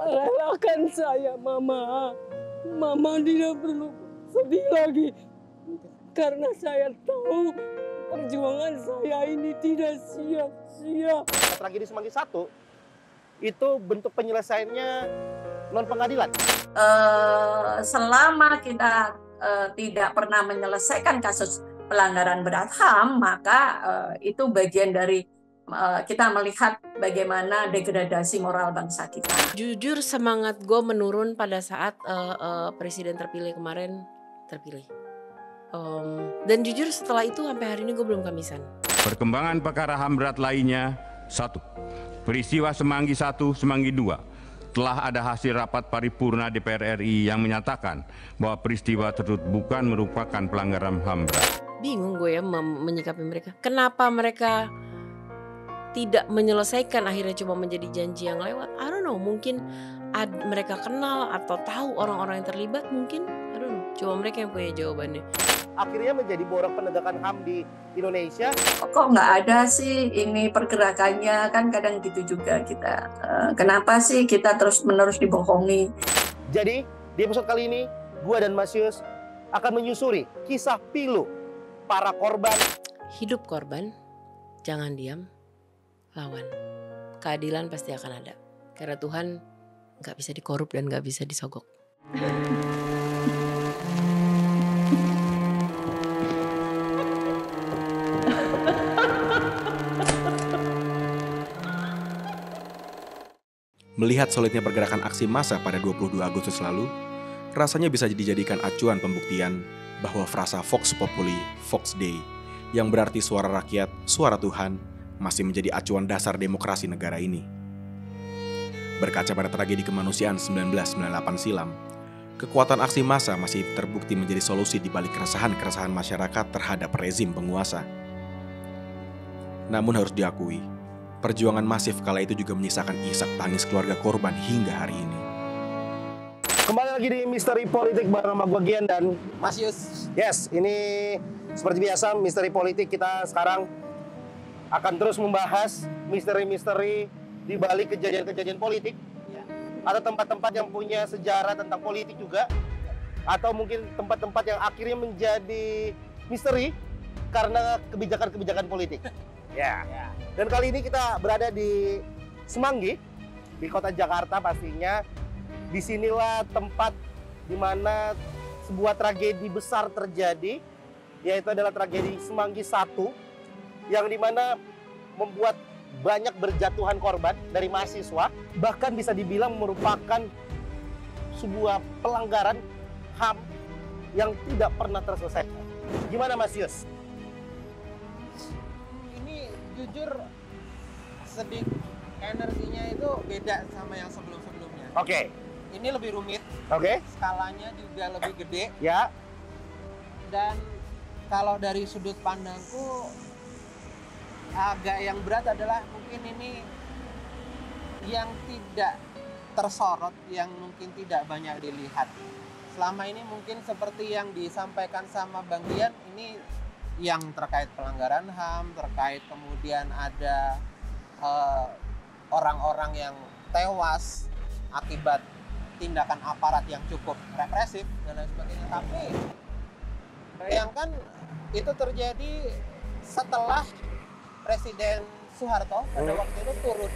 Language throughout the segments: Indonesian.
Relakan saya, Mama. Mama tidak perlu sedih lagi. Karena saya tahu perjuangan saya ini tidak sia-sia. Tragedi Semanggi 1 itu bentuk penyelesaiannya non pengadilan. Selama kita tidak pernah menyelesaikan kasus pelanggaran berat HAM, maka itu bagian dari kita melihat bagaimana degradasi moral bangsa kita. Jujur semangat gue menurun pada saat presiden terpilih kemarin terpilih. Dan jujur setelah itu sampai hari ini gue belum kamisan. Perkembangan perkara HAM berat lainnya, 1. Peristiwa Semanggi 1, Semanggi 2. Telah ada hasil rapat paripurna DPR RI yang menyatakan bahwa peristiwa tersebut bukan merupakan pelanggaran HAM berat. Bingung gue ya menyikapi mereka. Kenapa mereka tidak menyelesaikan, akhirnya cuma menjadi janji yang lewat? I don't know, mungkin mereka kenal atau tahu orang-orang yang terlibat, mungkin I don't know. Cuma mereka yang punya jawabannya. Akhirnya menjadi borok penegakan HAM di Indonesia. Kok nggak ada sih ini pergerakannya, kan kadang gitu juga kita. Kenapa sih kita terus-menerus dibohongi? Jadi di episode kali ini, gue dan Mas Yus akan menyusuri kisah pilu para korban. Hidup korban, jangan diam, lawan. Keadilan pasti akan ada. Karena Tuhan nggak bisa dikorup dan nggak bisa disogok. Melihat solidnya pergerakan aksi massa pada 22 Agustus lalu, rasanya bisa dijadikan acuan pembuktian bahwa frasa Vox Populi, Vox Dei, yang berarti suara rakyat, suara Tuhan, masih menjadi acuan dasar demokrasi negara ini. Berkaca pada tragedi kemanusiaan 1998 silam, kekuatan aksi massa masih terbukti menjadi solusi di balik keresahan-keresahan masyarakat terhadap rezim penguasa. Namun harus diakui, perjuangan masif kala itu juga menyisakan isak tangis keluarga korban hingga hari ini. Kembali lagi di Misteri Politik bareng sama gue Gian dan Mas Yus. Yes, ini seperti biasa Misteri Politik kita sekarang akan terus membahas misteri-misteri di balik kejadian-kejadian politik. Ya. Atau tempat-tempat yang punya sejarah tentang politik juga. Atau mungkin tempat-tempat yang akhirnya menjadi misteri karena kebijakan-kebijakan politik. Ya. Dan kali ini kita berada di Semanggi, di kota Jakarta pastinya. Disinilah tempat di mana sebuah tragedi besar terjadi, yaitu adalah tragedi Semanggi 1, yang dimana membuat banyak berjatuhan korban dari mahasiswa, bahkan bisa dibilang merupakan sebuah pelanggaran HAM yang tidak pernah terselesaikan. Gimana Mas Yus? Jujur sedikit energinya itu beda sama yang sebelum-sebelumnya. Oke. Ini lebih rumit. Oke. Skalanya juga lebih gede. Ya. Dan kalau dari sudut pandangku agak yang berat adalah mungkin ini yang tidak tersorot, yang mungkin tidak banyak dilihat. Selama ini mungkin seperti yang disampaikan sama Bang Dian, ini yang terkait pelanggaran HAM, terkait kemudian ada orang-orang yang tewas akibat tindakan aparat yang cukup represif dan lain sebagainya. Tapi bayangkan itu terjadi setelah Presiden Soeharto pada waktu itu turun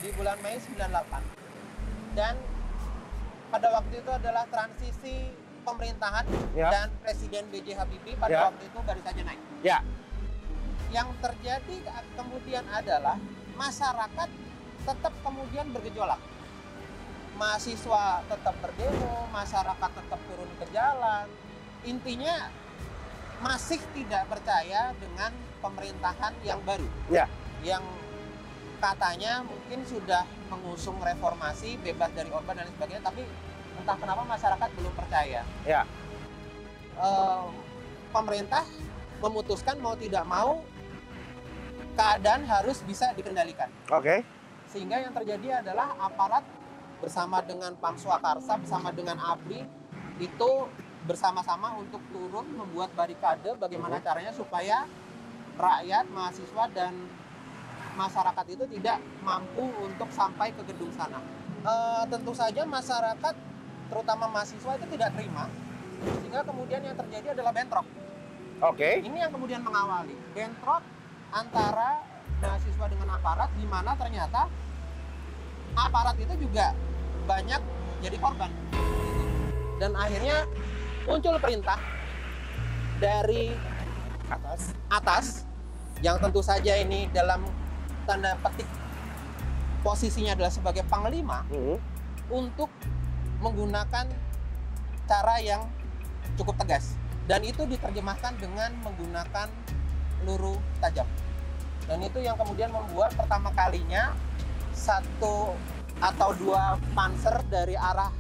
di bulan Mei 98. Dan pada waktu itu adalah transisi pemerintahan dan Presiden B.J. Habibie pada waktu itu baru saja naik. Ya. Yang terjadi kemudian adalah masyarakat tetap kemudian bergejolak. Mahasiswa tetap berdemo, masyarakat tetap turun ke jalan. Intinya masih tidak percaya dengan pemerintahan yang baru. Ya. Yang katanya mungkin sudah mengusung reformasi, bebas dari Orban dan sebagainya, tapi entah kenapa masyarakat belum percaya. Ya. Pemerintah memutuskan mau tidak mau keadaan harus bisa dikendalikan. Oke. Sehingga yang terjadi adalah aparat bersama dengan Pam Swakarsa, bersama dengan ABRI itu bersama-sama untuk turun membuat barikade bagaimana caranya supaya rakyat, mahasiswa dan masyarakat itu tidak mampu untuk sampai ke gedung sana. tentu saja masyarakat, terutama mahasiswa itu tidak terima, sehingga kemudian yang terjadi adalah bentrok. Oke. Ini yang kemudian mengawali bentrok antara mahasiswa dengan aparat, di mana ternyata aparat itu juga banyak jadi korban. Dan akhirnya muncul perintah dari atas yang tentu saja ini dalam tanda petik posisinya adalah sebagai panglima untuk menggunakan cara yang cukup tegas, dan itu diterjemahkan dengan menggunakan peluru tajam. Dan itu yang kemudian membuat pertama kalinya 1 atau 2 panser dari arah,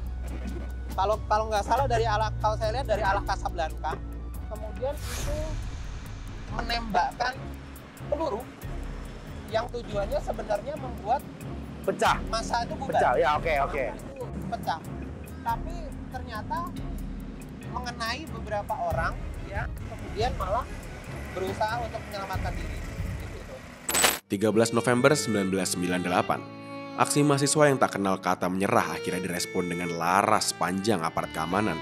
kalau nggak salah kalau saya lihat dari arah Casablanca, kemudian itu menembakkan peluru yang tujuannya sebenarnya membuat Pecah. massa itu bubar. Pecah. Ya, oke. Itu pecah. Tapi ternyata mengenai beberapa orang yang kemudian malah berusaha untuk menyelamatkan diri. Gitu. 13 November 1998. Aksi mahasiswa yang tak kenal kata menyerah akhirnya direspon dengan laras panjang aparat keamanan.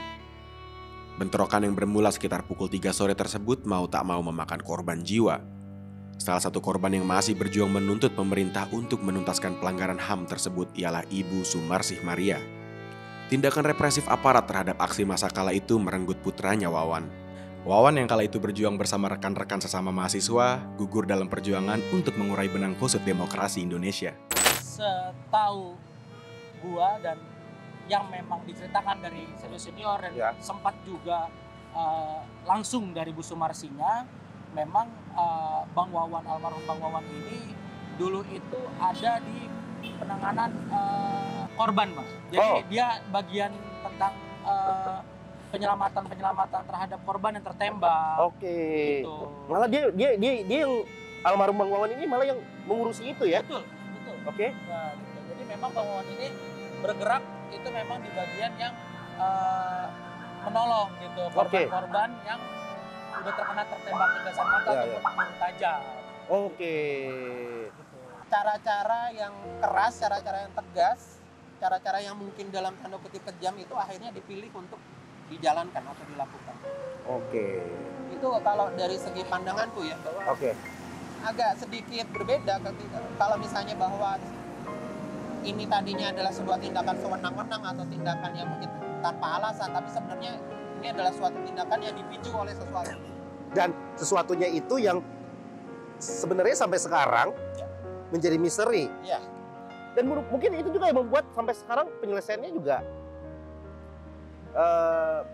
Bentrokan yang bermula sekitar pukul 3 sore tersebut mau tak mau memakan korban jiwa. Salah satu korban yang masih berjuang menuntut pemerintah untuk menuntaskan pelanggaran HAM tersebut ialah Ibu Sumarsih Maria. Tindakan represif aparat terhadap aksi massa kala itu merenggut putranya Wawan. Wawan yang kala itu berjuang bersama rekan-rekan sesama mahasiswa gugur dalam perjuangan untuk mengurai benang kusut demokrasi Indonesia. Setahu gua dan yang memang diceritakan dari senior dan sempat juga langsung dari Bu Sumarsinya, memang Bang Wawan, almarhum Bang Wawan ini dulu itu ada di penanganan korban, Mas. Jadi dia bagian tentang penyelamatan terhadap korban yang tertembak. Oke. Gitu. Malah dia yang almarhum Bang Wawan ini malah yang mengurusi itu ya? Betul. Oke. Nah, gitu. Jadi memang Bang Wawan ini bergerak itu memang di bagian yang menolong gitu korban-korban yang udah tertembak gasan mata ataupun peluru tajam. Oke. Gitu. Cara-cara yang keras, cara-cara yang tegas, cara-cara yang mungkin dalam tanda kutip kejam itu akhirnya dipilih untuk dijalankan atau dilakukan. Oke. Itu kalau dari segi pandanganku ya, bahwa agak sedikit berbeda ketika kalau misalnya bahwa ini tadinya adalah sebuah tindakan sewenang-wenang atau tindakan yang mungkin tanpa alasan, tapi sebenarnya ini adalah suatu tindakan yang dipicu oleh sesuatu. Dan sesuatunya itu yang sebenarnya sampai sekarang menjadi misteri. Iya. Dan mungkin itu juga yang membuat sampai sekarang penyelesaiannya juga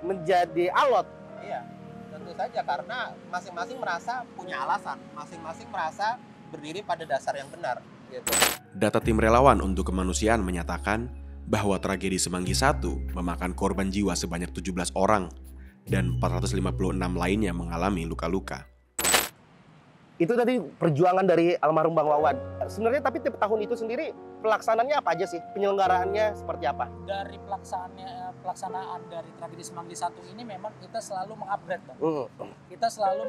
menjadi alot. Iya, tentu saja karena masing-masing merasa punya alasan, masing-masing merasa berdiri pada dasar yang benar. Gitu. Data tim relawan untuk kemanusiaan menyatakan bahwa tragedi Semanggi 1 memakan korban jiwa sebanyak 17 orang dan 456 lainnya mengalami luka-luka. Itu tadi perjuangan dari almarhum Bang Wawan. Sebenarnya tapi tiap tahun itu sendiri pelaksanaannya apa aja sih? Penyelenggaranya seperti apa? Dari pelaksanaan dari tragedi Semanggi 1 ini memang kita selalu mengupgrade, Bang. Kita selalu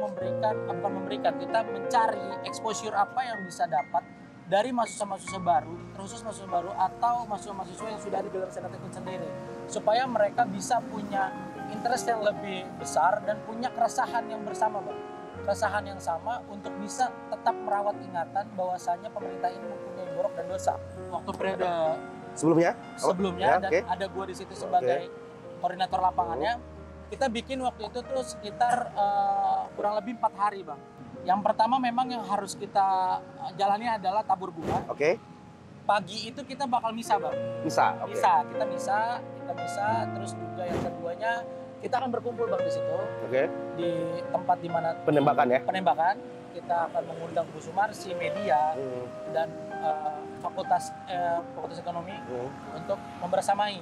kita mencari exposure apa yang bisa dapat dari mahasiswa-mahasiswa baru, terkhusus mahasiswa baru atau mahasiswa-mahasiswa yang sudah ada di dalam senat itu sendiri, supaya mereka bisa punya interest yang lebih besar dan punya keresahan yang bersama, Bang. Keresahan yang sama untuk bisa tetap merawat ingatan bahwasanya pemerintah ini mempunyai borok dan dosa. Waktu periode sebelumnya dan ada gua di situ sebagai koordinator lapangannya, kita bikin waktu itu terus sekitar kurang lebih 4 hari, Bang. Yang pertama memang yang harus kita jalani adalah tabur bunga. Pagi itu kita bakal misa, Bang. Misa. Kita misa, terus juga yang keduanya kita akan berkumpul, Bang, di situ. Di tempat di mana penembakan. Kita akan mengundang Bu Sumarsi, media dan fakultas ekonomi untuk membersamai.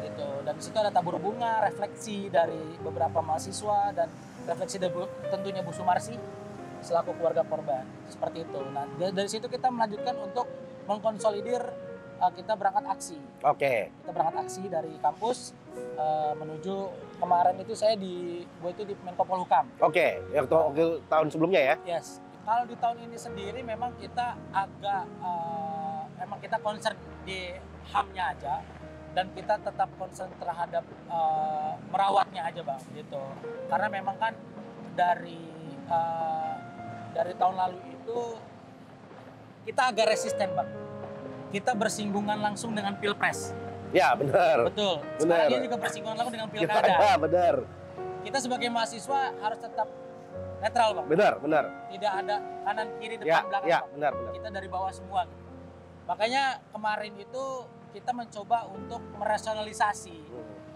Gitu. Dan di situ ada tabur bunga, refleksi dari beberapa mahasiswa dan refleksi dari tentunya Bu Sumarsi selaku keluarga korban, seperti itu. Nah, dari situ kita melanjutkan untuk mengkonsolidir, kita berangkat aksi. Kita berangkat aksi dari kampus menuju kemarin itu gue itu di Menko Polhukam. Yang tahun sebelumnya ya? Yes. Kalau di tahun ini sendiri memang kita agak, memang kita concern di HAM-nya aja, dan kita tetap concern terhadap merawatnya aja Bang gitu. Karena memang kan dari tahun lalu itu kita agak resisten Bang. Kita bersinggungan langsung dengan Pilpres. Ya benar. Betul. Benar. Sekarang ini juga bersinggungan langsung dengan Pilkada. Benar. Kita sebagai mahasiswa harus tetap netral Bang. Benar. Tidak ada kanan kiri depan Ya, belakang ya, Bang. benar. Kita dari bawah semua. Makanya kemarin itu kita mencoba untuk merasionalisasi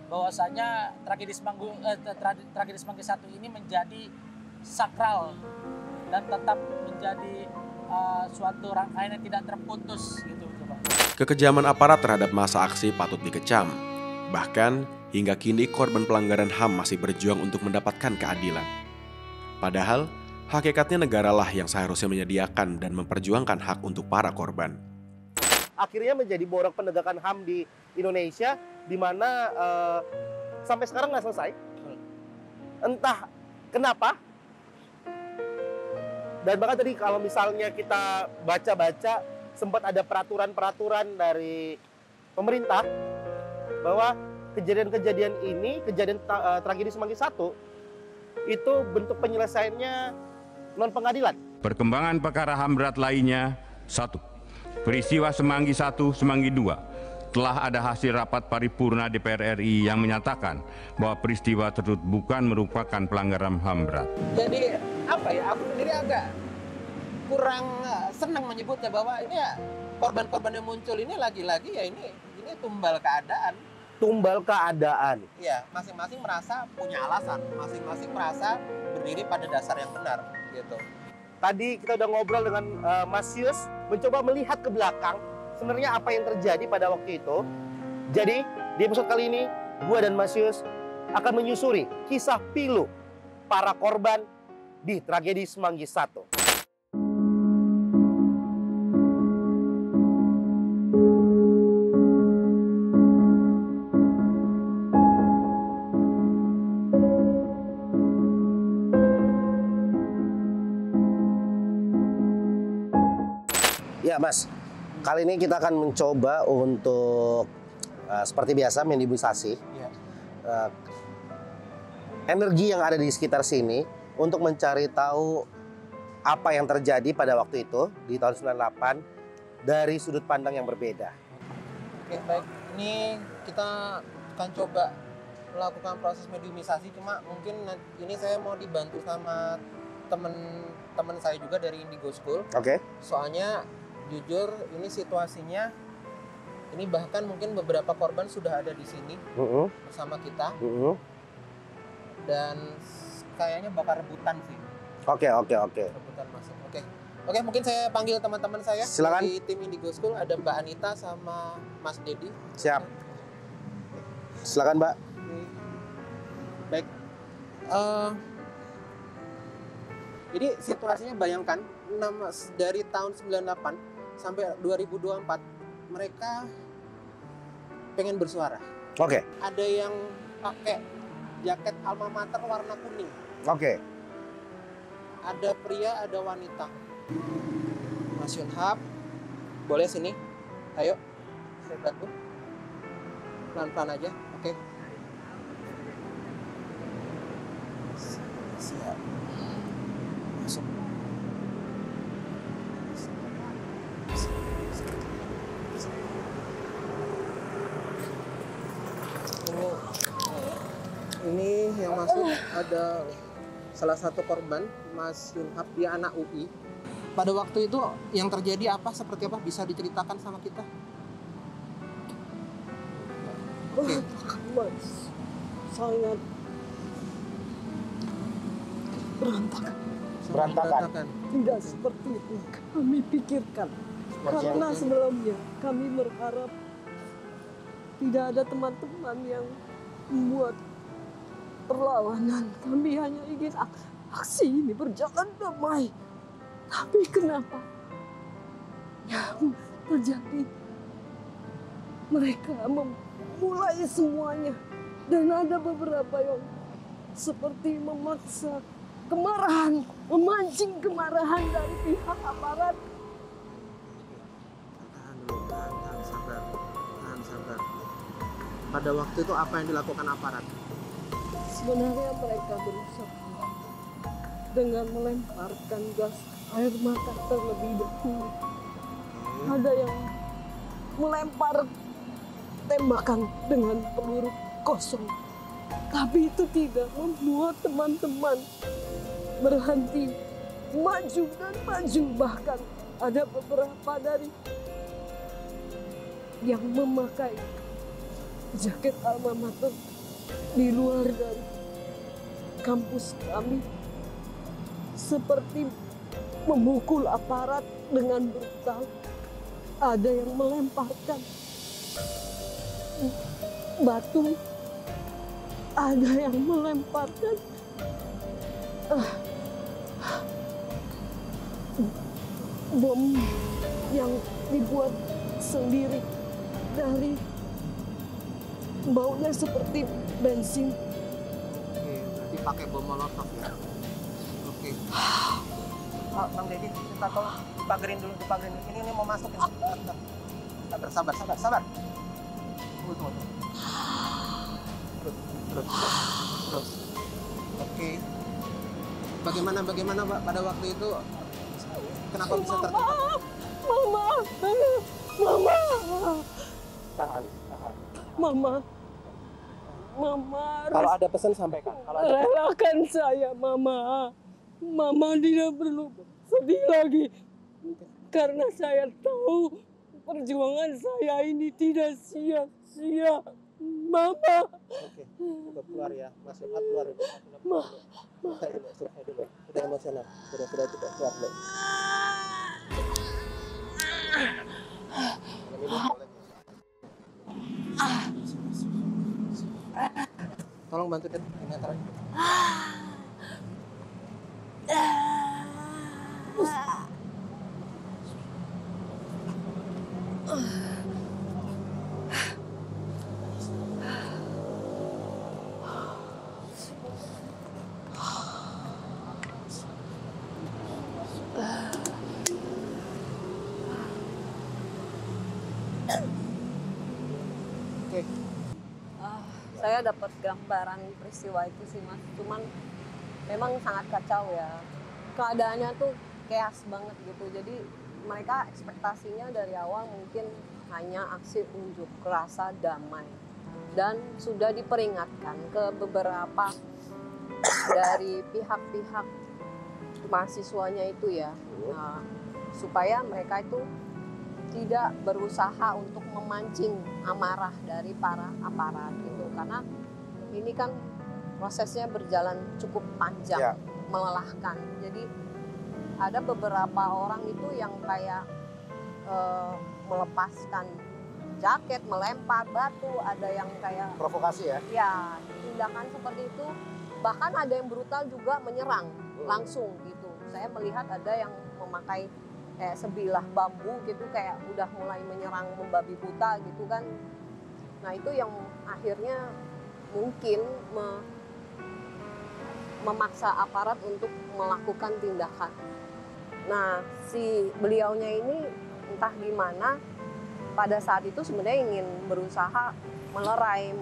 bahwasanya tragedi Semanggi 1 ini menjadi sakral dan tetap menjadi suatu rangkaian yang tidak terputus gitu Bang. Kekejaman aparat terhadap masa aksi patut dikecam. Bahkan hingga kini korban pelanggaran HAM masih berjuang untuk mendapatkan keadilan. Padahal hakikatnya negaralah yang seharusnya menyediakan dan memperjuangkan hak untuk para korban. Akhirnya menjadi borok penegakan HAM di Indonesia, di mana sampai sekarang nggak selesai. Entah kenapa. Dan bahkan tadi kalau misalnya kita baca-baca, sempat ada peraturan-peraturan dari pemerintah bahwa kejadian-kejadian ini, kejadian tragedi Semanggi 1, itu bentuk penyelesaiannya non-pengadilan. Perkembangan perkara HAM berat lainnya, 1. Peristiwa Semanggi 1, Semanggi 2. Telah ada hasil rapat paripurna DPR RI yang menyatakan bahwa peristiwa tersebut bukan merupakan pelanggaran HAM berat. Jadi apa ya, aku sendiri agak kurang senang menyebutnya bahwa ini ya korban-korban yang muncul ini lagi-lagi ya ini tumbal keadaan. Tumbal keadaan. Iya, masing-masing merasa punya alasan, masing-masing merasa berdiri pada dasar yang benar gitu. Tadi kita udah ngobrol dengan Mas Yus, mencoba melihat ke belakang sebenarnya apa yang terjadi pada waktu itu. Jadi di episode kali ini, gue dan Mas Yus akan menyusuri kisah pilu para korban di tragedi Semanggi 1. Ya Mas, kali ini kita akan mencoba untuk seperti biasa minimalisasi energi yang ada di sekitar sini untuk mencari tahu apa yang terjadi pada waktu itu di tahun 98 dari sudut pandang yang berbeda. Oke, baik. Ini kita akan coba melakukan proses mediumisasi, cuma mungkin ini saya mau dibantu sama teman saya juga dari Indigo School. Oke. Soalnya jujur ini situasinya, ini bahkan mungkin beberapa korban sudah ada di sini bersama kita, dan kayaknya bakal rebutan sih. Oke. Rebutan masuk. Oke, mungkin saya panggil teman-teman saya. Silakan. Dari tim Indigo School ada Mbak Anita sama Mas Dedi. Siap. Silakan Mbak. Baik. Jadi situasinya bayangkan dari tahun 98 sampai 2024 mereka pengen bersuara. Oke. Ada yang pakai jaket alma mater warna kuning. Oke. Ada pria, ada wanita. Mas Yunhab, boleh sini? Ayo, saya bantu. Pelan-pelan aja, oke. Siap. Masuk. Ini yang masuk ada salah satu korban, Mas Yunhab, dia anak UI. Pada waktu itu yang terjadi apa, seperti apa, bisa diceritakan sama kita? Oke. Mas, sangat berantakan. Tidak seperti itu kami pikirkan. Karena sebelumnya kami berharap tidak ada teman-teman yang membuat perlawanan. Kami hanya ingin aksi ini berjalan damai. Tapi kenapa yang terjadi? Mereka memulai semuanya. Dan ada beberapa yang seperti memaksa kemarahan, memancing kemarahan dari pihak aparat. Tahan dulu, tahan, sabar. Pada waktu itu apa yang dilakukan aparat? Sebenarnya mereka berusaha dengan melemparkan gas air mata terlebih dahulu. Ada yang melempar tembakan dengan peluru kosong. Tapi itu tidak membuat teman-teman berhenti maju dan maju. Bahkan ada beberapa dari yang memakai jaket alma mater di luar dari kampus kami seperti memukul aparat dengan brutal. Ada yang melemparkan batu, ada yang melemparkan bom yang dibuat sendiri dari baunya seperti bensin. Oke, berarti pakai bom molotov ya. Oke. Bang Deddy, kita tolong dipagerin dulu, dipagerin. Ini mau masuk ini. Sabar. Tunggu. Terus. Oke. Bagaimana Pak pada waktu itu? Kenapa bisa tertembak? Mama. Tahan. Mama. Kalau ada pesan sampaikan. Relakan saya, Mama. Mama tidak perlu sedih lagi. Karena saya tahu perjuangan saya ini tidak sia-sia. Mama. Oke, keluar ya. Masuk keluar. Saya dulu. Sudah emosional. Sudah cukup keluar dulu. Tolong bantu dia ini antara. Saya dapat gambaran peristiwa itu sih, Mas. Cuman memang sangat kacau ya. Keadaannya tuh chaos banget gitu. Jadi mereka ekspektasinya dari awal mungkin hanya aksi unjuk rasa damai. Dan sudah diperingatkan ke beberapa dari pihak-pihak mahasiswanya itu ya. Nah, supaya mereka itu tidak berusaha untuk memancing amarah dari para aparat gitu, karena ini kan prosesnya berjalan cukup panjang, melelahkan. Jadi ada beberapa orang itu yang kayak melepaskan jaket, melempar batu, ada yang kayak Provokasi ya? ya tindakan seperti itu. Bahkan ada yang brutal juga menyerang langsung gitu. Saya melihat ada yang memakai kayak sebilah bambu gitu, kayak udah mulai menyerang membabi buta gitu kan. Nah itu yang akhirnya mungkin memaksa aparat untuk melakukan tindakan. Nah si beliaunya ini entah gimana pada saat itu sebenarnya ingin berusaha melerai,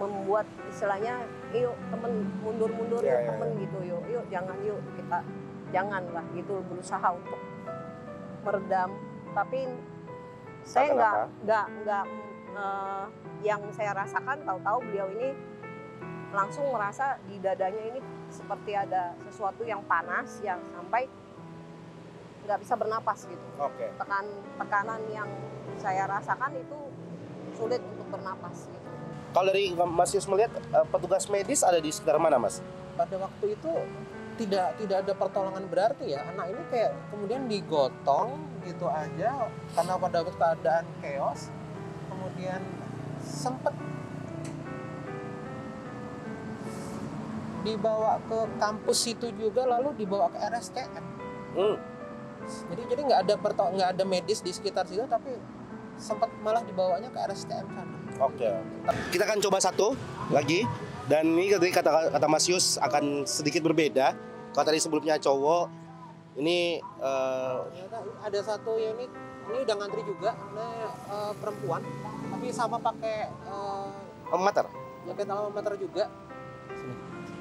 membuat istilahnya yuk temen mundur-mundur yuk temen gitu, yuk jangan, yuk kita janganlah gitu, berusaha untuk meredam. Tapi saya nggak yang saya rasakan, tahu-tahu beliau ini langsung merasa di dadanya ini seperti ada sesuatu yang panas yang sampai nggak bisa bernapas gitu. Tekanan yang saya rasakan itu sulit untuk bernapas gitu. Kalau dari Mas Yus melihat petugas medis ada di sekitar mana, Mas? Pada waktu itu tidak ada pertolongan berarti ya. Anak ini kayak kemudian digotong gitu aja karena pada keadaan chaos. Kemudian sempat dibawa ke kampus itu juga, lalu dibawa ke RSCM. Jadi nggak ada medis di sekitar situ, tapi sempat malah dibawanya ke RSCM sana. Oke. Kita akan coba satu lagi. Dan ini tadi kata Mas Yus akan sedikit berbeda. Kalau tadi sebelumnya cowok, ini ada satu ya, ini udah ngantri juga, perempuan, tapi sama pakai alma mater. Jaket alma mater juga. Sini,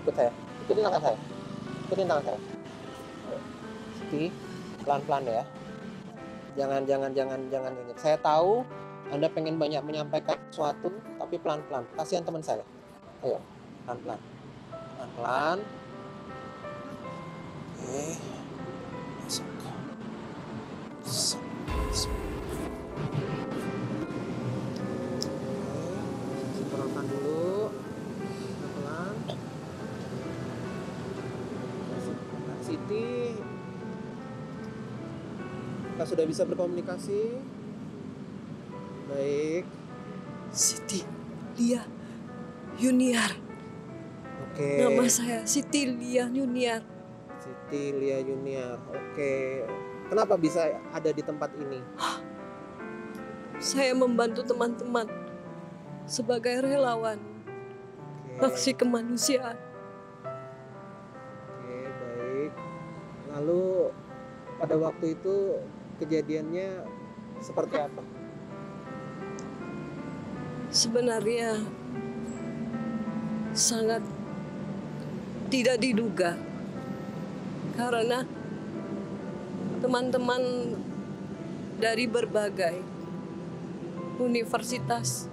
ikut saya. Ikutin tangan saya. Ikutin tangan saya. Siti, pelan-pelan ya. Jangan ini. Saya tahu Anda pengen banyak menyampaikan sesuatu, tapi pelan-pelan. Kasihan teman saya. Ayo, pelan-pelan. Pelan-pelan. Oke. Masuk. Sinkronkan dulu. Pelan-pelan. Siti, kita sudah bisa berkomunikasi. Baik. Siti Lia Yuniar. Oke. Nama saya Siti Lia Yuniar. Siti Lia Yuniar. Oke. Kenapa bisa ada di tempat ini? Saya membantu teman-teman sebagai relawan aksi kemanusiaan. Oke, baik. Lalu pada waktu itu kejadiannya seperti apa? Sebenarnya sangat tidak diduga karena teman-teman dari berbagai universitas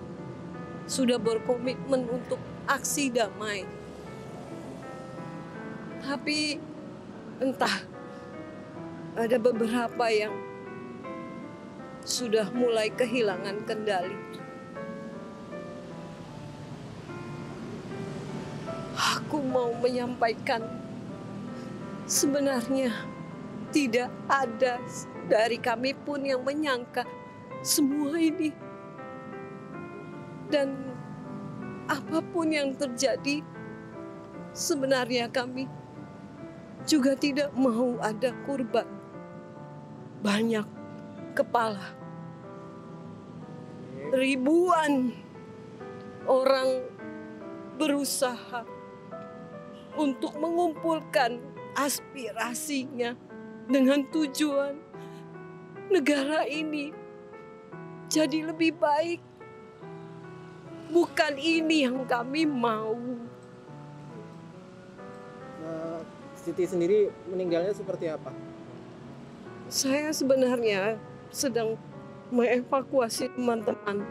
sudah berkomitmen untuk aksi damai. Tapi entah ada beberapa yang sudah mulai kehilangan kendali. Aku mau menyampaikan, sebenarnya tidak ada dari kami pun yang menyangka semua ini. Dan apapun yang terjadi, sebenarnya kami juga tidak mau ada korban. Banyak kepala. Ribuan orang berusaha untuk mengumpulkan aspirasinya dengan tujuan negara ini jadi lebih baik. Bukan ini yang kami mau. Siti sendiri meninggalnya seperti apa? Saya sebenarnya sedang mengevakuasi teman-teman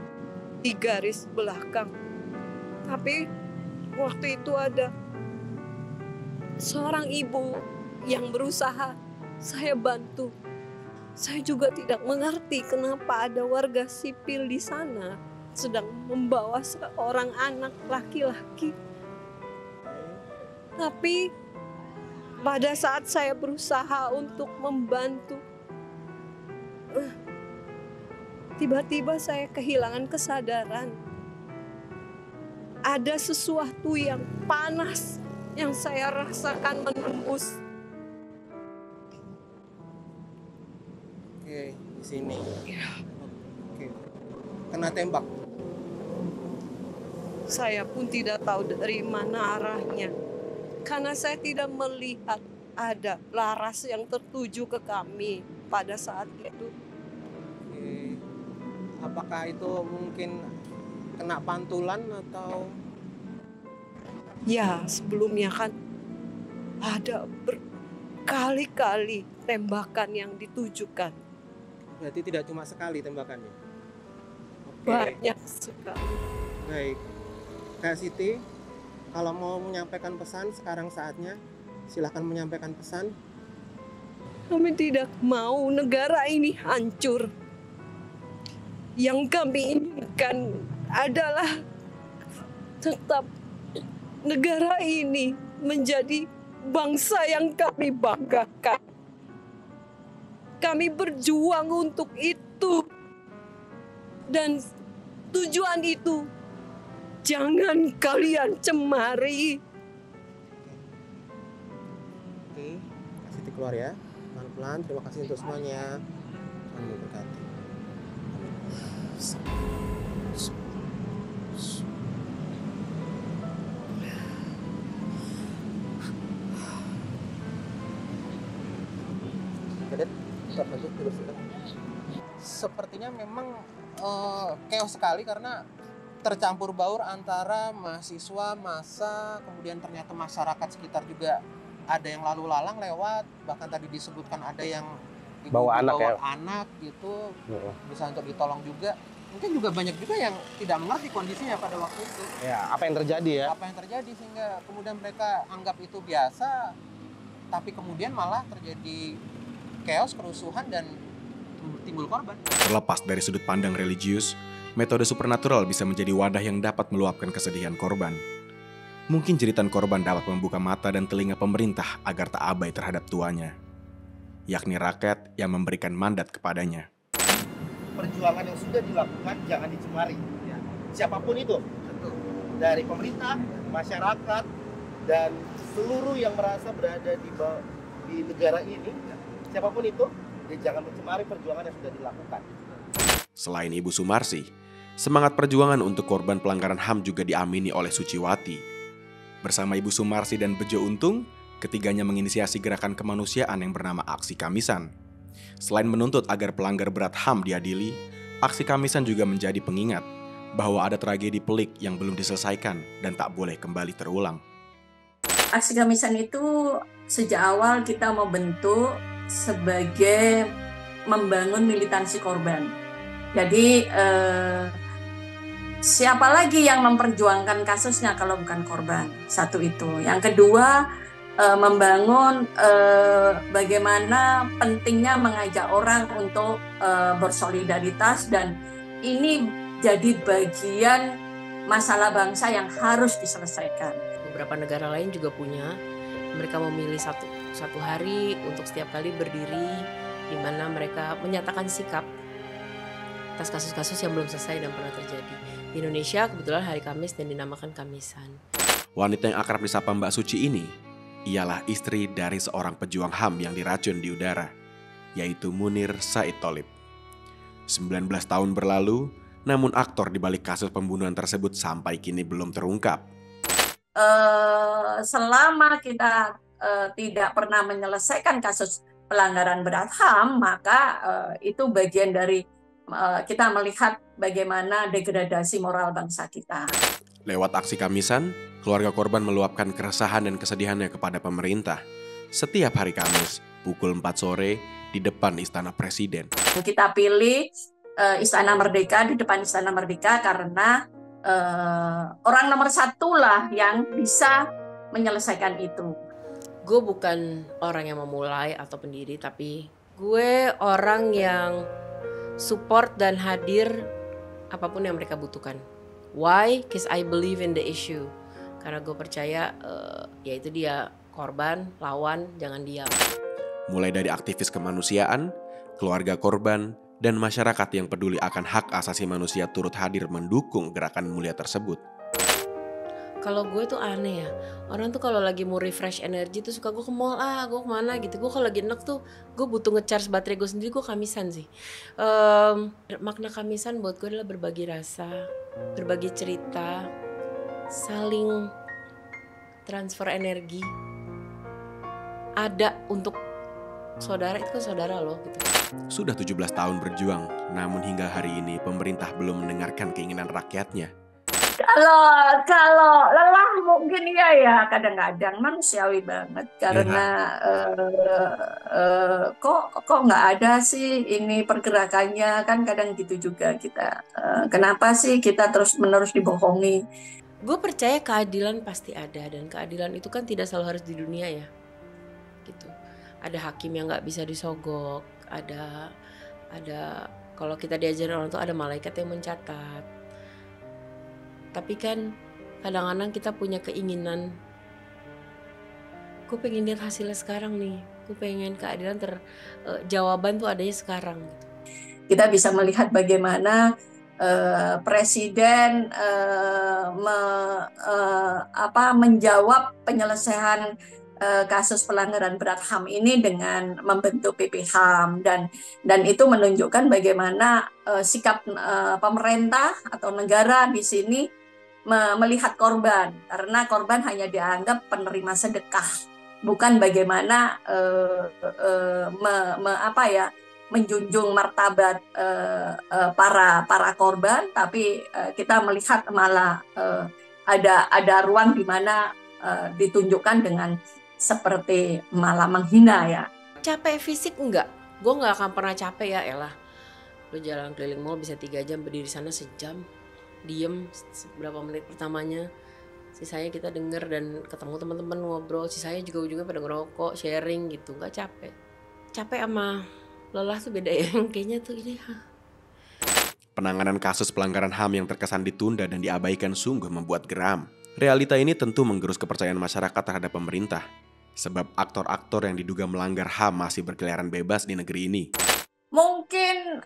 di garis belakang. Tapi waktu itu ada seorang ibu yang berusaha saya bantu. Saya juga tidak mengerti kenapa ada warga sipil di sana sedang membawa seorang anak laki-laki. Tapi pada saat saya berusaha untuk membantu, tiba-tiba saya kehilangan kesadaran. Ada sesuatu yang panas yang saya rasakan menembus. Oke, di sini. Oke. Kena tembak. Saya pun tidak tahu dari mana arahnya. Karena saya tidak melihat ada laras yang tertuju ke kami pada saat itu. Oke. Apakah itu mungkin kena pantulan atau? Ya, sebelumnya kan ada berkali-kali tembakan yang ditujukan. Berarti tidak cuma sekali tembakannya? Oke. Banyak sekali. Baik. Kak Siti, kalau mau menyampaikan pesan sekarang saatnya, silahkan menyampaikan pesan. Kami tidak mau negara ini hancur. Yang kami inginkan adalah tetap negara ini menjadi bangsa yang kami banggakan. Kami berjuang untuk itu. Dan tujuan itu jangan kalian cemari. Oke, Kak Siti keluar ya. Pelan-pelan, terima kasih untuk semuanya. Tuhan memberkati. Kadet, kita lanjut dulu. Sepertinya memang chaos sekali karena tercampur baur antara mahasiswa, massa, kemudian ternyata masyarakat sekitar juga ada yang lalu lalang lewat, bahkan tadi disebutkan ada yang Bawa anak ya? anak gitu, bisa untuk ditolong juga. Mungkin juga banyak juga yang tidak mengerti kondisinya pada waktu itu. Ya, apa yang terjadi ya? Apa yang terjadi sehingga kemudian mereka anggap itu biasa, tapi kemudian malah terjadi chaos, kerusuhan, dan timbul korban. Terlepas dari sudut pandang religius, metode supernatural bisa menjadi wadah yang dapat meluapkan kesedihan korban. Mungkin jeritan korban dapat membuka mata dan telinga pemerintah agar tak abai terhadap tuanya, yakni rakyat yang memberikan mandat kepadanya. Perjuangan yang sudah dilakukan jangan dicemari. Ya. Siapapun itu, dari pemerintah, masyarakat, dan seluruh yang merasa berada di negara ini, siapapun itu, ya jangan mencemari perjuangan yang sudah dilakukan. Selain Ibu Sumarsi, semangat perjuangan untuk korban pelanggaran HAM juga diamini oleh Suciwati. Bersama Ibu Sumarsi dan Bejo Untung, ketiganya menginisiasi gerakan kemanusiaan yang bernama Aksi Kamisan. Selain menuntut agar pelanggar berat HAM diadili, Aksi Kamisan juga menjadi pengingat bahwa ada tragedi pelik yang belum diselesaikan dan tak boleh kembali terulang. Aksi Kamisan itu sejak awal kita mau bentuk sebagai membangun militansi korban. Jadi siapa lagi yang memperjuangkan kasusnya kalau bukan korban? Satu itu. Yang kedua, membangun bagaimana pentingnya mengajak orang untuk bersolidaritas, dan ini jadi bagian masalah bangsa yang harus diselesaikan. Beberapa negara lain juga punya. Mereka memilih satu hari untuk setiap kali berdiri, di mana mereka menyatakan sikap atas kasus-kasus yang belum selesai dan pernah terjadi. Di Indonesia kebetulan hari Kamis dan dinamakan Kamisan. Wanita yang akrab disapa Mbak Suci ini ialah istri dari seorang pejuang HAM yang diracun di udara, yaitu Munir Said Tholib. 19 tahun berlalu, namun aktor di balik kasus pembunuhan tersebut sampai kini belum terungkap. Selama kita tidak pernah menyelesaikan kasus pelanggaran berat HAM, maka itu bagian dari kita melihat bagaimana degradasi moral bangsa kita. Lewat aksi Kamisan, keluarga korban meluapkan keresahan dan kesedihannya kepada pemerintah. Setiap hari Kamis, pukul 4 sore, di depan Istana Presiden. Kita pilih Istana Merdeka, di depan Istana Merdeka, karena orang nomor satu lah yang bisa menyelesaikan itu. Gue bukan orang yang memulai atau pendiri, tapi gue orang yang support dan hadir apapun yang mereka butuhkan. Why? Because I believe in the issue. Karena gue percaya yaitu dia korban, lawan, jangan diam. Mulai dari aktivis kemanusiaan, keluarga korban, dan masyarakat yang peduli akan hak asasi manusia turut hadir mendukung gerakan mulia tersebut. Kalau gue tuh aneh ya, orang tuh kalau lagi mau refresh energi tuh suka gue ke mall, gue kemana gitu. Gue kalau lagi enak tuh gue butuh nge-charge baterai gue sendiri, gue Kamisan sih. Makna Kamisan buat gue adalah berbagi rasa, berbagi cerita, saling transfer energi. Ada untuk saudara, itu kan saudara loh gitu. Sudah 17 tahun berjuang, namun hingga hari ini pemerintah belum mendengarkan keinginan rakyatnya. Kalau lelah mungkin ya kadang-kadang manusiawi banget, karena kok nggak ada sih ini pergerakannya, kan kadang gitu juga kita. Kenapa sih kita terus-menerus dibohongi? Gue percaya keadilan pasti ada, dan keadilan itu kan tidak selalu harus di dunia ya. Gitu. Ada hakim yang nggak bisa disogok, ada kalau kita diajarin orang tuh ada malaikat yang mencatat. Tapi kan kadang-kadang kita punya keinginan, gue pengen lihat hasilnya sekarang nih, gue pengen keadilan jawaban tuh adanya sekarang. Kita bisa melihat bagaimana Presiden menjawab penyelesaian kasus pelanggaran berat HAM ini dengan membentuk PP HAM, dan itu menunjukkan bagaimana sikap pemerintah atau negara di sini melihat korban, karena korban hanya dianggap penerima sedekah, bukan bagaimana menjunjung martabat para korban, tapi kita melihat malah ada ruang di mana ditunjukkan dengan seperti malah menghina ya. Capek fisik enggak? Gue nggak akan pernah capek ya elah. Lo jalan keliling mall bisa 3 jam, berdiri sana sejam, diem berapa menit pertamanya, sisanya kita denger dan ketemu teman-teman ngobrol, sisanya juga ujungnya pada ngerokok, sharing gitu. Nggak capek. Capek sama lelah tuh beda ya. Kayaknya tuh ini. Penanganan kasus pelanggaran HAM yang terkesan ditunda dan diabaikan sungguh membuat geram. Realita ini tentu menggerus kepercayaan masyarakat terhadap pemerintah. Sebab aktor-aktor yang diduga melanggar HAM masih berkeliaran bebas di negeri ini. Mungkin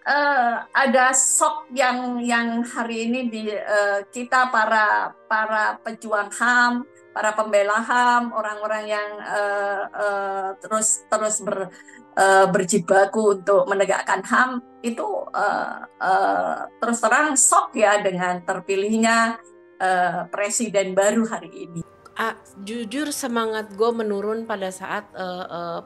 ada shock yang hari ini kita para pejuang HAM, para pembela HAM, orang-orang yang terus berjibaku untuk menegakkan HAM itu terus terang shock ya dengan terpilihnya presiden baru hari ini. Jujur semangat gue menurun pada saat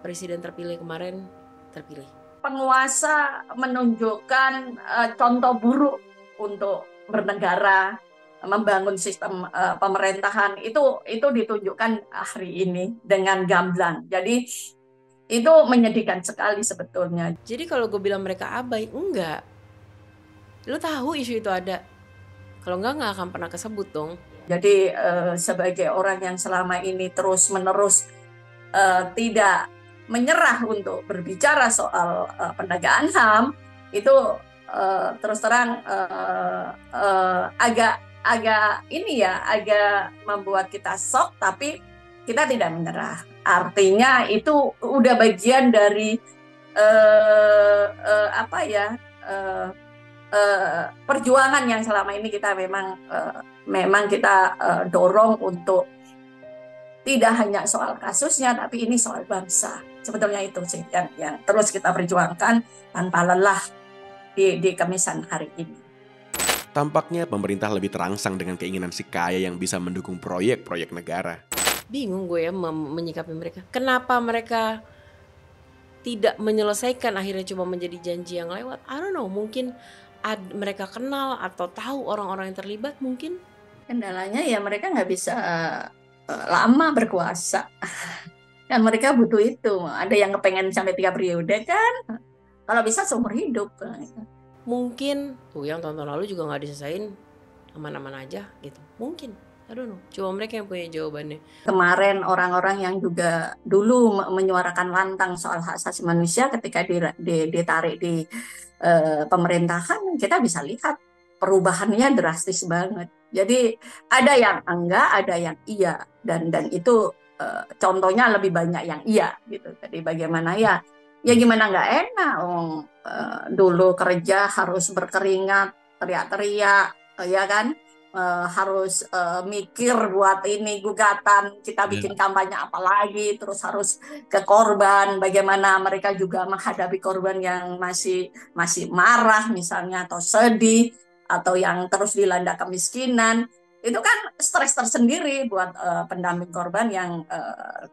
presiden terpilih kemarin terpilih. Penguasa menunjukkan contoh buruk untuk bernegara, membangun sistem pemerintahan itu ditunjukkan hari ini dengan gamblang. Jadi itu menyedihkan sekali sebetulnya. Jadi kalau gue bilang mereka abai, enggak. Lu tahu isu itu ada. Kalau enggak akan pernah kesebut dong. Jadi sebagai orang yang selama ini terus-menerus tidak menyerah untuk berbicara soal penegakan HAM, itu terus terang agak membuat kita shock, tapi kita tidak menyerah. Artinya itu udah bagian dari perjuangan yang selama ini kita memang kita dorong untuk tidak hanya soal kasusnya, tapi ini soal bangsa. Sebetulnya itu sih yang terus kita perjuangkan tanpa lelah di kemisan hari ini. Tampaknya pemerintah lebih terangsang dengan keinginan si kaya yang bisa mendukung proyek-proyek negara. Bingung gue ya menyikapi mereka. Kenapa mereka tidak menyelesaikan, akhirnya cuma menjadi janji yang lewat? I don't know, mungkin mereka kenal atau tahu orang-orang yang terlibat mungkin. Kendalanya ya mereka nggak bisa lama berkuasa. Kan mereka butuh itu. Ada yang kepengen sampai 3 periode kan. Kalau bisa seumur hidup. Mungkin tuh yang tahun lalu juga nggak diselesain, aman-aman aja gitu. Mungkin, I don't know. Cuma mereka yang punya jawabannya. Kemarin orang-orang yang juga dulu menyuarakan lantang soal hak asasi manusia ketika ditarik di pemerintahan, kita bisa lihat perubahannya drastis banget. Jadi ada yang enggak, ada yang iya, dan itu contohnya lebih banyak yang iya gitu. Jadi bagaimana ya gimana nggak enak, dulu kerja harus berkeringat, teriak-teriak, ya kan, harus mikir buat ini gugatan, kita bikin kampanye apa lagi, terus harus ke korban, bagaimana mereka juga menghadapi korban yang masih marah misalnya atau sedih atau yang terus dilanda kemiskinan. Itu kan stres tersendiri buat pendamping korban yang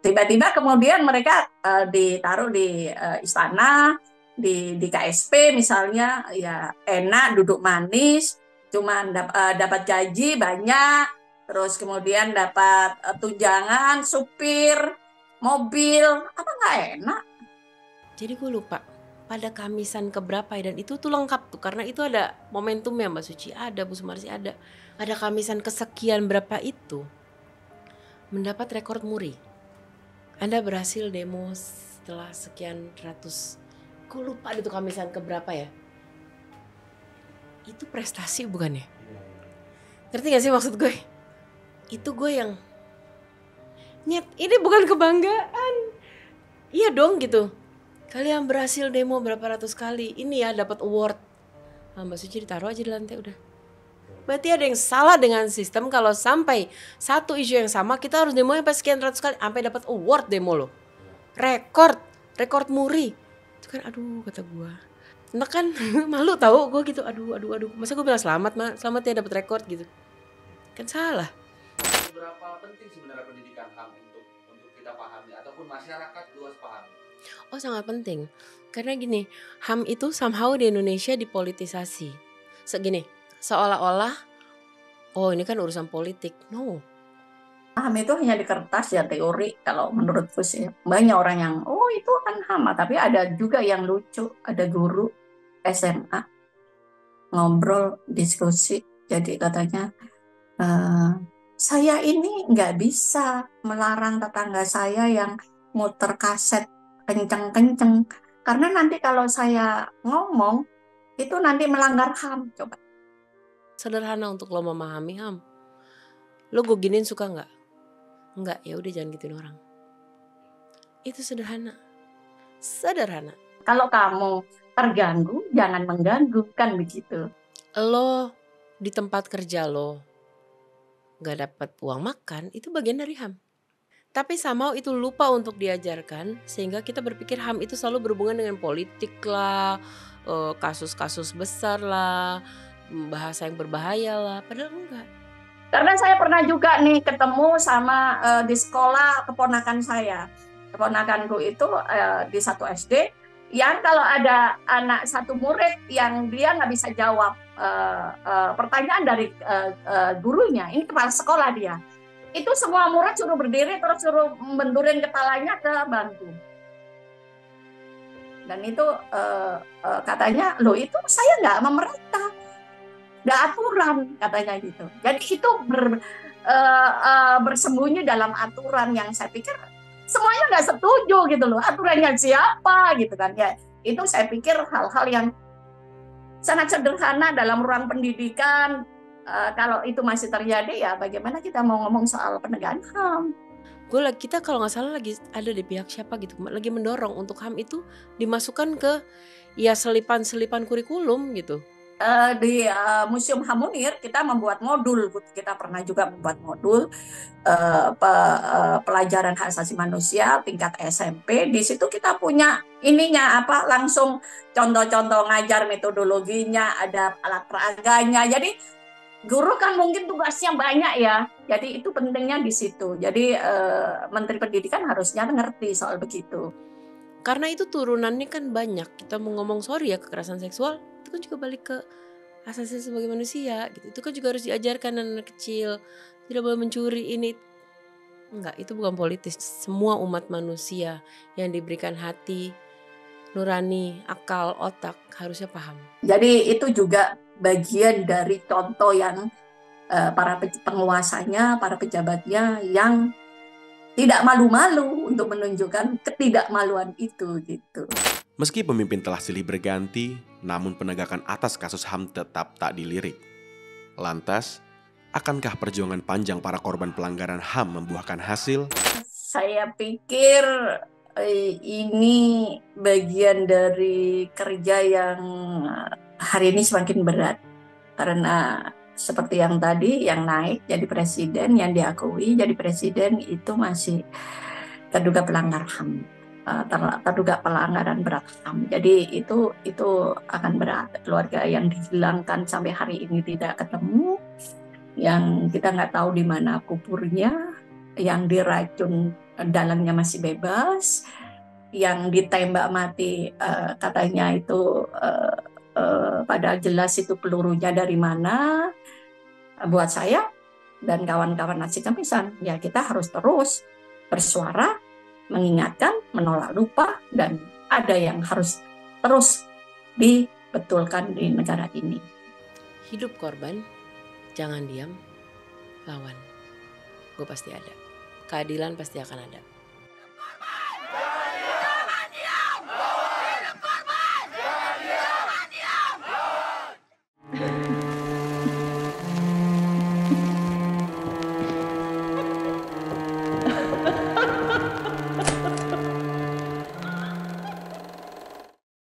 tiba-tiba kemudian mereka ditaruh di istana, di KSP misalnya, ya enak, duduk manis, cuma dapat gaji banyak, terus kemudian dapat tunjangan, supir, mobil, apa nggak enak? Jadi gue lupa pada Kamisan keberapa ya, dan itu tuh lengkap tuh karena itu ada momentumnya, Mbak Suci ada, Bu Sumarsi ada. Pada Kamisan kesekian berapa itu mendapat rekor muri. Anda berhasil demo setelah sekian ratus. Gue lupa itu Kamisan keberapa ya. Itu prestasi bukan ya? Ngerti gak sih maksud gue? Itu gue yang nyet, ini bukan kebanggaan. Iya dong gitu. Kalian berhasil demo berapa ratus kali. Ini ya dapat award. Mbak Suci ditaruh aja di lantai udah. Berarti ada yang salah dengan sistem kalau sampai satu isu yang sama kita harus demo sampai sekian ratus kali sampai dapat award demo lo. Rekor muri. Itu kan aduh kata gue. Nah kan malu tahu gue gitu. Aduh. Masa gue bilang selamat ya dapat rekor gitu. Kan salah. Seberapa penting sebenarnya pendidikan HAM untuk kita pahami ataupun masyarakat luas pahami? Oh, sangat penting. Karena gini, HAM itu somehow di Indonesia dipolitisasi. Segini, seolah-olah oh ini kan urusan politik. No. HAM itu hanya di kertas ya, teori kalau menurutku sih. Banyak orang yang oh itu kan HAM, tapi ada juga yang lucu. Ada guru SMA ngobrol, diskusi. Jadi katanya saya ini nggak bisa melarang tetangga saya yang muter kaset kenceng-kenceng. Karena nanti kalau saya ngomong, itu nanti melanggar HAM. Coba. Sederhana untuk lo memahami HAM. Lo gue giniin suka nggak? Nggak, ya udah jangan gituin orang. Itu sederhana. Sederhana. Kalau kamu terganggu, jangan mengganggu, kan begitu. Lo di tempat kerja lo nggak dapat uang makan, itu bagian dari HAM. Tapi somehow itu lupa untuk diajarkan, sehingga kita berpikir HAM itu selalu berhubungan dengan politik lah, kasus-kasus besar lah, bahasa yang berbahaya lah, padahal enggak. Karena saya pernah juga nih ketemu sama di sekolah keponakan saya. Keponakanku itu di satu SD, yang kalau ada anak satu murid yang dia nggak bisa jawab pertanyaan dari gurunya, ini kepala sekolah dia. Itu semua murid suruh berdiri terus suruh benturin kepalanya ke bangku. Dan itu katanya, loh itu saya nggak memerintah, nggak aturan katanya gitu. Jadi itu bersembunyi dalam aturan yang saya pikir semuanya nggak setuju gitu loh. Aturannya siapa gitu kan ya. Itu saya pikir hal-hal yang sangat sederhana dalam ruang pendidikan. Kalau itu masih terjadi ya bagaimana kita mau ngomong soal penegakan HAM? Kita kalau nggak salah lagi ada di pihak siapa gitu, lagi mendorong untuk HAM itu dimasukkan ke ya selipan-selipan kurikulum gitu. Di Museum HAM Munir kita membuat modul, kita pernah juga membuat modul pelajaran hak asasi manusia tingkat SMP. Di situ kita punya ininya langsung contoh-contoh ngajar metodologinya, ada alat peraganya. Jadi guru kan mungkin tugasnya banyak ya, jadi itu pentingnya di situ. Jadi Menteri Pendidikan harusnya ngerti soal begitu. Karena itu turunannya kan banyak. Kita mau ngomong sorry ya, kekerasan seksual itu kan juga balik ke asasi sebagai manusia gitu. Itu kan juga harus diajarkan anak kecil. Tidak boleh mencuri ini. Enggak, itu bukan politis. Semua umat manusia yang diberikan hati, nurani, akal, otak harusnya paham. Jadi itu juga bagian dari contoh yang para penguasanya, para pejabatnya yang tidak malu-malu untuk menunjukkan ketidakmaluan itu gitu. Meski pemimpin telah silih berganti, namun penegakan atas kasus HAM tetap tak dilirik. Lantas, akankah perjuangan panjang para korban pelanggaran HAM membuahkan hasil? Saya pikir ini bagian dari kerja yang hari ini semakin berat, karena seperti yang tadi, yang naik jadi presiden, yang diakui jadi presiden itu masih terduga pelanggar HAM, terduga pelanggaran berat HAM. Jadi itu akan berat. Keluarga yang dihilangkan sampai hari ini tidak ketemu, yang kita nggak tahu di mana kuburnya, yang diracun dalangnya masih bebas, yang ditembak mati katanya itu padahal jelas itu pelurunya dari mana. Buat saya dan kawan-kawan Aksi Kamisan, ya kita harus terus bersuara, mengingatkan, menolak lupa, dan ada yang harus terus dibetulkan di negara ini. Hidup korban, jangan diam, lawan. Gue pasti ada. Keadilan pasti akan ada.